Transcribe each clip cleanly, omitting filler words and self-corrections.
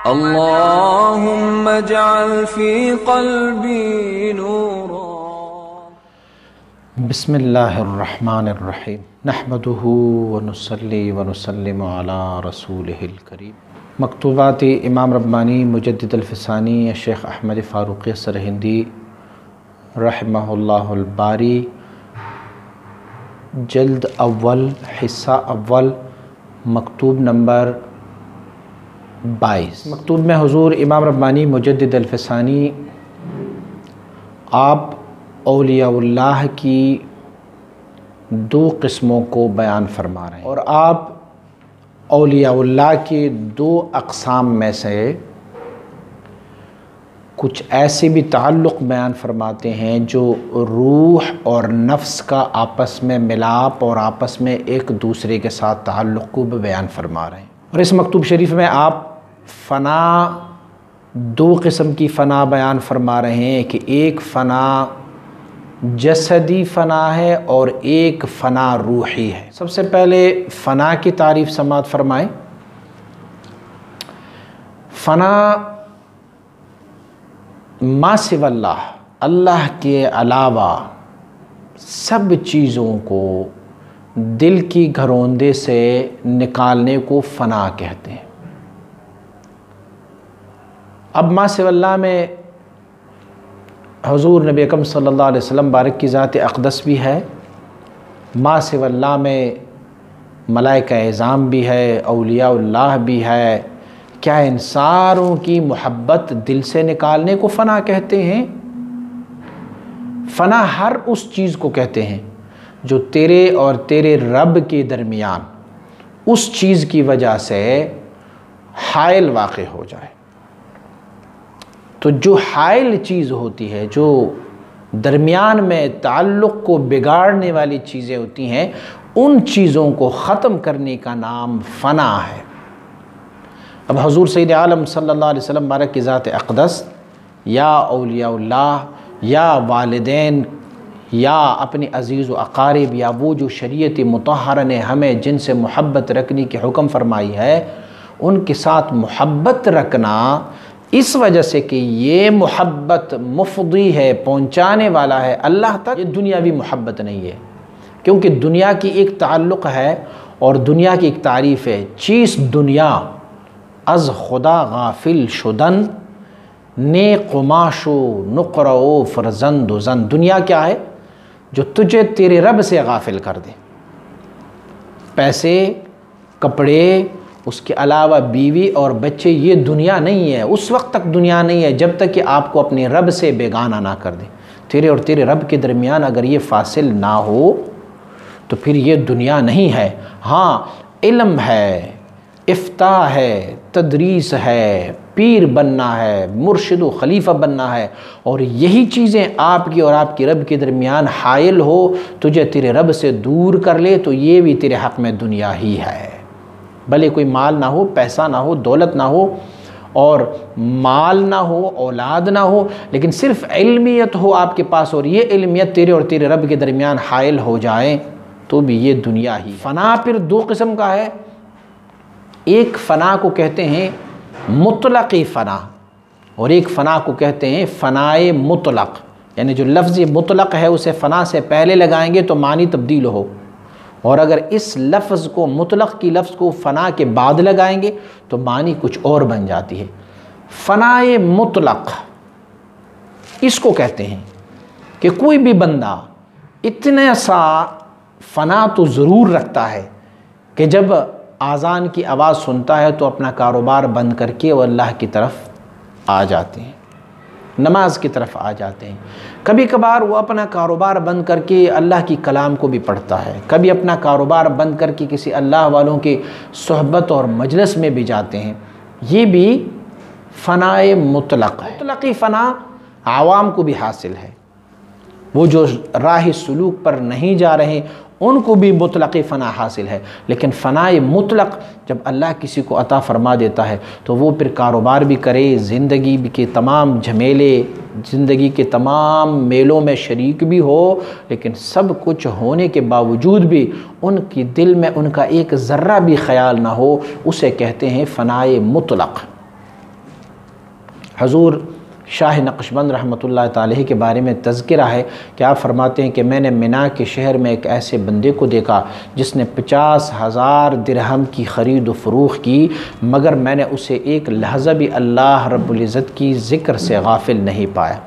اللهم اجعل في قلبي نورا. بسم اللہ الرحمن الرحیم نحمده ونصلی ونسلم علی رسولہ الکریم. مکتوبات امام ربانی مجدد الفسانی شیخ احمد فاروقی سرہندی رحمہ اللہ الباری، جلد اول، حصہ اول، مکتوب نمبر 22. مکتوب میں حضور امام ربانی مجدد الفسانی آپ اولیاء اللہ کی دو قسموں کو بیان فرما رہے ہیں، اور آپ اولیاء اللہ کے دو اقسام میں سے کچھ ایسے بھی تعلق بیان فرماتے ہیں جو روح اور نفس کا آپس میں ملاپ اور آپس میں ایک دوسرے کے ساتھ تعلق کو بھی بیان فرما رہے ہیں. اور اس مکتوب شریف میں آپ فنا، دو قسم کی فنا بیان فرما رہے ہیں کہ ایک فنا جسدی فنا ہے اور ایک فنا روحی ہے. سب سے پہلے فنا کی تعریف سماعت فرمائیں. فنا ما سوی اللہ، اللہ کے علاوہ سب چیزوں کو دل کی گھروندے سے نکالنے کو فنا کہتے ہیں. اب ما سوی اللہ میں حضور نبی اکرم صلی اللہ علیہ وسلم بارک کی ذات اقدس بھی ہے، ما سوی اللہ میں ملائکہ اعظام بھی ہے، اولیاء اللہ بھی ہے. کیا ان ساروں کی محبت دل سے نکالنے کو فنا کہتے ہیں؟ فنا ہر اس چیز کو کہتے ہیں جو تیرے اور تیرے رب کے درمیان اس چیز کی وجہ سے حائل واقع ہو جائے. تو جو حائل چیز ہوتی ہے، جو درمیان میں تعلق کو بگاڑنے والی چیزیں ہوتی ہیں، ان چیزوں کو ختم کرنے کا نام فنا ہے. اب حضور سید عالم صلی اللہ علیہ وسلم بارک کی ذات اقدس یا اولیاء اللہ یا والدین یا اپنے عزیز و اقارب یا وہ جو شریعت مطہرہ نے ہمیں جن سے محبت رکھنے کی حکم فرمائی ہے، ان کے ساتھ محبت رکھنا اس وجہ سے کہ یہ محبت مفضی ہے، پہنچانے والا ہے اللہ تک. یہ دنیاوی محبت نہیں ہے، کیونکہ دنیا کی ایک تعلق ہے اور دنیا کی ایک تعریف ہے. چیز دنیا از خدا غافل شدن، نے قماش و نقرہ و فرزند و زن. دنیا کیا ہے؟ جو تجھے تیرے رب سے غافل کر دے. پیسے، کپڑے، اس کے علاوہ بیوی اور بچے، یہ دنیا نہیں ہے. اس وقت تک دنیا نہیں ہے جب تک کہ آپ کو اپنے رب سے بیگانہ نہ کر دے. تیرے اور تیرے رب کے درمیان اگر یہ فاصل نہ ہو تو پھر یہ دنیا نہیں ہے. ہاں، علم ہے، افتاء ہے، تدریس ہے، پیر بننا ہے، مرشد و خلیفہ بننا ہے، اور یہی چیزیں آپ کی اور آپ کے رب کے درمیان حائل ہو، تجھے تیرے رب سے دور کر لے، تو یہ بھی تیرے حق میں دنیا ہی ہے. بھلے کوئی مال نہ ہو، پیسہ نہ ہو، دولت نہ ہو، اور مال نہ ہو، اولاد نہ ہو، لیکن صرف علمیت ہو آپ کے پاس، اور یہ علمیت تیرے اور تیرے رب کے درمیان حائل ہو جائے، تو بھی یہ دنیا ہی. فنا پھر دو قسم کا ہے. ایک فنا کو کہتے ہیں مطلقی فنا، اور ایک فنا کو کہتے ہیں فنائے مطلق. یعنی جو لفظ مطلق ہے اسے فنا سے پہلے لگائیں گے تو معنی تبدیل ہو، اور اگر اس لفظ کو، مطلق کی لفظ کو فنا کے بعد لگائیں گے تو معنی کچھ اور بن جاتی ہے. فنائے مطلق اس کو کہتے ہیں کہ کوئی بھی بندہ اتنا سا فنا تو ضرور رکھتا ہے کہ جب آذان کی آواز سنتا ہے تو اپنا کاروبار بند کر کے وہ اللہ کی طرف آ جاتے ہیں، نماز کی طرف آ جاتے ہیں. کبھی کبھار وہ اپنا کاروبار بند کر کے اللہ کی کلام کو بھی پڑھتا ہے، کبھی اپنا کاروبار بند کر کے کسی اللہ والوں کے صحبت اور مجلس میں بھی جاتے ہیں. یہ بھی فنائے مطلق ہے. مطلقی فنا عوام کو بھی حاصل ہے. وہ جو راہ سلوک پر نہیں جا رہے ان کو بھی مطلقی فنا حاصل ہے. لیکن فنائے مطلق جب اللہ کسی کو عطا فرما دیتا ہے تو وہ پھر کاروبار بھی کرے، زندگی کے تمام جھمیلے، زندگی کے تمام میلوں میں شریک بھی ہو، لیکن سب کچھ ہونے کے باوجود بھی ان کی دل میں ان کا ایک ذرہ بھی خیال نہ ہو، اسے کہتے ہیں فنائے مطلق. حضور شاہ نقشبند رحمۃ اللہ تعالی کے بارے میں تذکرہ ہے کہ آپ فرماتے ہیں کہ میں نے منا کے شہر میں ایک ایسے بندے کو دیکھا جس نے 50,000 درہم کی خرید و فروخت کی، مگر میں نے اسے ایک لحظہ بھی اللہ رب العزت کی ذکر سے غافل نہیں پایا۔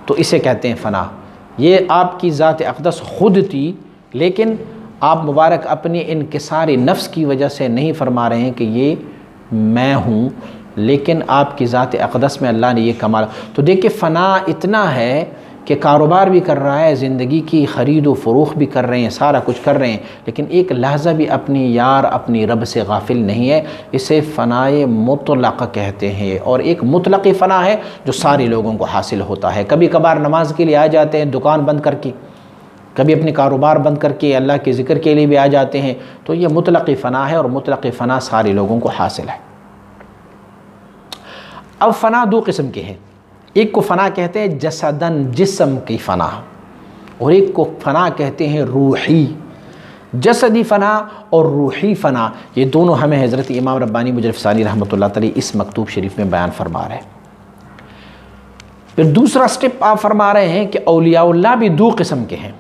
تو اسے کہتے ہیں فنا۔ یہ آپ کی ذات اقدس خود تھی، لیکن آپ مبارک اپنی انکسار نفس کی وجہ سے نہیں فرما رہے ہیں کہ یہ میں ہوں، لیکن آپ کی ذات اقدس میں اللہ نے یہ کمال۔ تو دیکھیں فنا اتنا ہے کہ کاروبار بھی کر رہا ہے، زندگی کی خرید و فروخت بھی کر رہے ہیں، سارا کچھ کر رہے ہیں، لیکن ایک لحظہ بھی اپنی یار اپنی رب سے غافل نہیں ہے۔ اسے فنائے مطلق کہتے ہیں، اور ایک مطلقی فنا ہے جو سارے لوگوں کو حاصل ہوتا ہے۔ کبھی کبھار نماز کے لیے آ جاتے ہیں دکان بند کر کے، کبھی اپنے کاروبار بند کر کے اللہ کے ذکر کے لیے بھی آ جاتے ہیں، تو یہ مطلقی فنا ہے، اور مطلقی فنا سارے لوگوں کو حاصل ہے۔ اب فنا دو قسم کے ہیں، ایک کو فنا کہتے ہیں جسدن جسم کی فنا، اور ایک کو فنا کہتے ہیں روحی۔ جسدی فنا اور روحی فنا یہ دونوں ہمیں حضرت امام ربانی مجرد ثانی رحمۃ اللہ تعالی اس مکتوب شریف میں بیان فرما رہے ہیں۔ پھر دوسرا سٹیپ آپ فرما رہے ہیں کہ اولیاء اللہ بھی دو قسم کے ہیں۔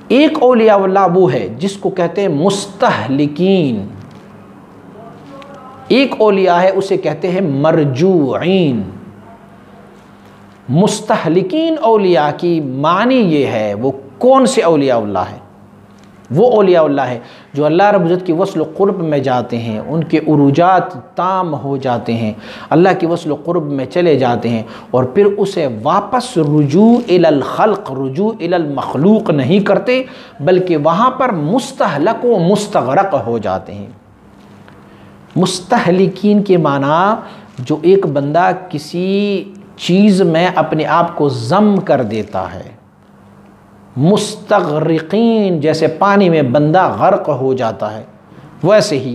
ایک اولیاء اللہ وہ ہے جس کو کہتے ہیں مستہلکین، ایک اولیاء ہے اسے کہتے ہیں مرجوعین۔ مستہلکین اولیاء کی معنی یہ ہے، وہ کون سے اولیاء اللہ ہے؟ وہ اولیاء اللہ ہے جو اللہ رب العزت کی وصل و قرب میں جاتے ہیں، ان کے عروجات تام ہو جاتے ہیں، اللہ کی وصل و قرب میں چلے جاتے ہیں، اور پھر اسے واپس رجوع الی الخلق، رجوع الی المخلوق نہیں کرتے، بلکہ وہاں پر مستہلک و مستغرق ہو جاتے ہیں۔ مستہلکین کے معنی جو ایک بندہ کسی چیز میں اپنے آپ کو ضم کر دیتا ہے، مستغرقین جیسے پانی میں بندہ غرق ہو جاتا ہے، ویسے ہی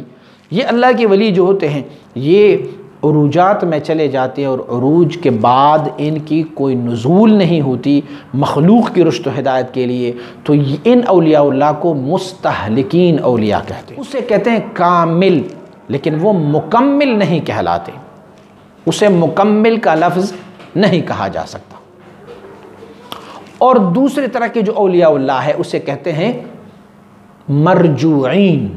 یہ اللہ کے ولی جو ہوتے ہیں یہ عروجات میں چلے جاتے ہیں، اور عروج کے بعد ان کی کوئی نزول نہیں ہوتی مخلوق کی رشد و ہدایت کے لیے، تو ان اولیاء اللہ کو مستہلکین اولیاء کہتے ہیں۔ اسے کہتے ہیں کامل، لیکن وہ مکمل نہیں کہلاتے، اسے مکمل کا لفظ نہیں کہا جا سکتا۔ اور دوسری طرح کے جو اولیاء اللہ ہے اسے کہتے ہیں مرجوعین،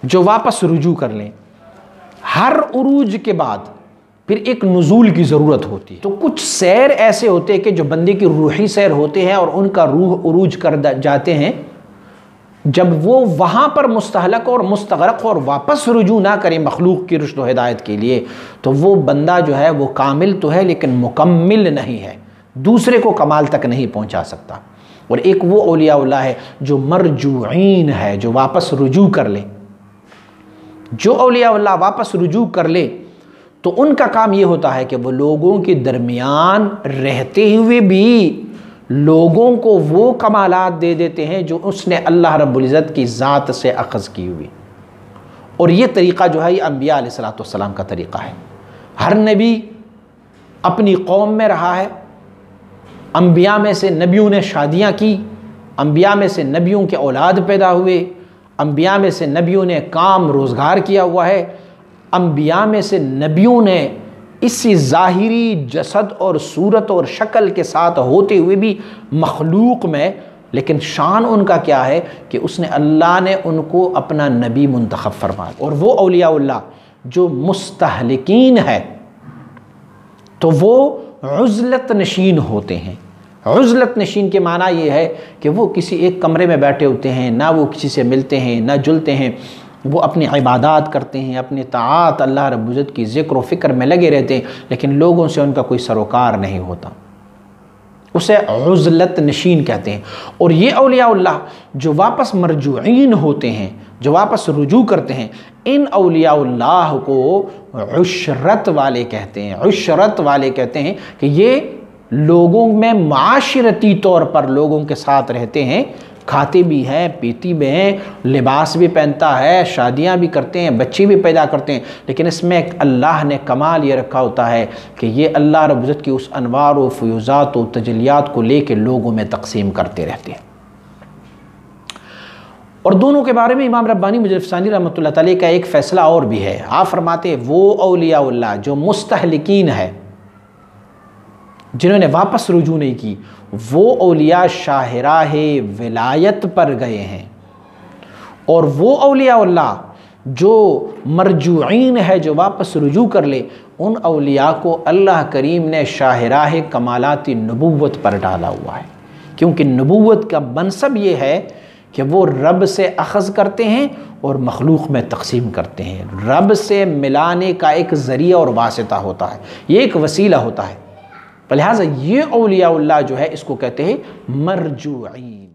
جو واپس رجوع کر لیں۔ ہر عروج کے بعد پھر ایک نزول کی ضرورت ہوتی ہے، تو کچھ سیر ایسے ہوتے ہیں کہ جو بندے کی روحی سیر ہوتے ہیں، اور ان کا روح عروج کر جاتے ہیں، جب وہ وہاں پر مستہلک اور مستغرق اور واپس رجوع نہ کریں مخلوق کی رشد و ہدایت کے لیے، تو وہ بندہ جو ہے وہ کامل تو ہے لیکن مکمل نہیں ہے، دوسرے کو کمال تک نہیں پہنچا سکتا۔ اور ایک وہ اولیاء اللہ ہے جو مرجوعین ہے، جو واپس رجوع کر لے۔ جو اولیاء اللہ واپس رجوع کر لے تو ان کا کام یہ ہوتا ہے کہ وہ لوگوں کے درمیان رہتے ہوئے بھی لوگوں کو وہ کمالات دے دیتے ہیں جو اس نے اللہ رب العزت کی ذات سے اخذ کی ہوئی۔ اور یہ طریقہ جو ہے یہ انبیاء علیہ السلام کا طریقہ ہے۔ ہر نبی اپنی قوم میں رہا ہے، انبیاء میں سے نبیوں نے شادیاں کی، انبیاء میں سے نبیوں کے اولاد پیدا ہوئے، انبیاء میں سے نبیوں نے کام روزگار کیا ہوا ہے، انبیاء میں سے نبیوں نے اسی ظاہری جسد اور صورت اور شکل کے ساتھ ہوتے ہوئے بھی مخلوق میں، لیکن شان ان کا کیا ہے کہ اس نے اللہ نے ان کو اپنا نبی منتخب فرمایا۔ اور وہ اولیاء اللہ جو مستہلکین ہے تو وہ عزلت نشین ہوتے ہیں۔ عزلت نشین کے معنی یہ ہے کہ وہ کسی ایک کمرے میں بیٹھے ہوتے ہیں، نہ وہ کسی سے ملتے ہیں نہ جلتے ہیں، وہ اپنی عبادات کرتے ہیں، اپنی طاعات اللہ رب العزت کی ذکر و فکر میں لگے رہتے ہیں، لیکن لوگوں سے ان کا کوئی سروکار نہیں ہوتا، اسے عزلت نشین کہتے ہیں۔ اور یہ اولیاء اللہ جو واپس مرجوعین ہوتے ہیں، جو واپس رجوع کرتے ہیں، ان اولیاء اللہ کو عشرت والے کہتے ہیں۔ عشرت والے کہتے ہیں کہ یہ لوگوں میں معاشرتی طور پر لوگوں کے ساتھ رہتے ہیں، کھاتے بھی ہیں، پیتی بھی ہیں، لباس بھی پہنتا ہے، شادیاں بھی کرتے ہیں، بچے بھی پیدا کرتے ہیں، لیکن اس میں اللہ نے کمال یہ رکھا ہوتا ہے کہ یہ اللہ رب العزت کی اس انوار و فیوزات و تجلیات کو لے کے لوگوں میں تقسیم کرتے رہتے ہیں۔ اور دونوں کے بارے میں امام ربانی مجدد ثانی رحمۃ اللہ تعالی کا ایک فیصلہ اور بھی ہے. آپ فرماتے ہیں وہ اولیاء اللہ جو مستحلقین ہے، جنہوں نے واپس رجوع نہیں کی، وہ اولیاء شاہراہ ولایت پر گئے ہیں. اور وہ اولیاء اللہ جو مرجوعین ہے، جو واپس رجوع کر لے، ان اولیاء کو اللہ کریم نے شاہراہ کمالات نبوت پر ڈالا ہوا ہے. کیونکہ نبوت کا منصب یہ ہے کہ وہ رب سے اخذ کرتے ہیں اور مخلوق میں تقسیم کرتے ہیں. رب سے ملانے کا ایک ذریعہ اور واسطہ ہوتا ہے، یہ ایک وسیلہ ہوتا ہے. لہٰذا یہ اولیاء اللہ جو ہے اس کو کہتے ہیں مرجوعین.